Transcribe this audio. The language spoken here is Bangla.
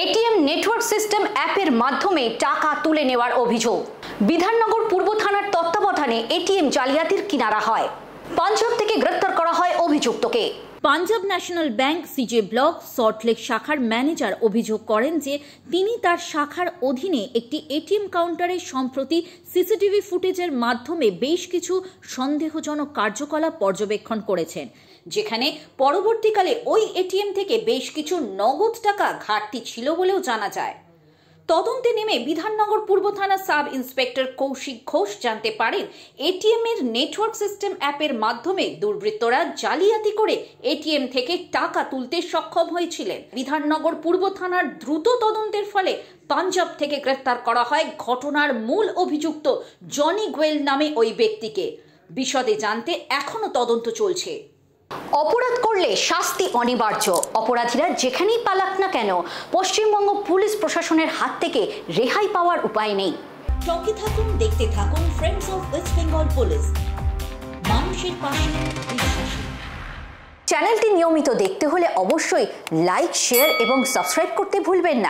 এটিএম নেটওয়ার্ক সিস্টেম অ্যাপের মাধ্যমে টাকা তুলে নেওয়ার অভিযোগ। বিধাননগর পূর্ব থানার তত্ত্বাবধানে এটিএম জালিয়াতির কিনারা হয়। পাঞ্জাব থেকে গ্রেফতার করা হয় অভিযুক্তকে। পাঞ্জাব ন্যাশনাল ব্যাংক সিজে ব্লক সল্টলেক শাখার ম্যানেজার অভিযোগ করেন যে তিনি তার শাখার অধীনে একটি এটিএম কাউন্টারে সম্প্রতি সিসিটিভি ফুটেজের মাধ্যমে বেশ কিছু সন্দেহজনক কার্যকলাপ পর্যবেক্ষণ করেছেন, যেখানে পরবর্তীকালে ওই এটিএম থেকে বেশ কিছু নগদ টাকা ঘাটতি ছিল বলেও জানা যায়। তদন্তে নেমে বিধাননগর পূর্ব থানা সাব ইন্সপেক্টর কৌশিক ঘোষ জানতে পারেন এটিএম এর নেটওয়ার্ক সিস্টেম অ্যাপের মাধ্যমে দুর্বৃত্তরা জালিয়াতি করে এটিএম থেকে টাকা তুলতে সক্ষম হয়েছিলেন। বিধাননগর পূর্ব থানার দ্রুত তদন্তের ফলে পাঞ্জাব থেকে গ্রেফতার করা হয় ঘটনার মূল অভিযুক্ত জনি গোয়েল নামে ওই ব্যক্তিকে। বিশদে জানতে এখনো তদন্ত চলছে। অপরাধ করলে শাস্তি অনিবার্য। অপরাধীরা যেখানেই পালাক না কেন পশ্চিমবঙ্গ পুলিশ প্রশাসনের হাত থেকে রেহাই পাওয়ার উপায় নেই। সঙ্গে থাকুন, দেখতে থাকুন friends of West Bengal police, মানুষের পাশে বিশ্বাসী। চ্যানেলটি নিয়মিত দেখতে হলে অবশ্যই লাইক, শেয়ার এবং সাবস্ক্রাইব করতে ভুলবেন না।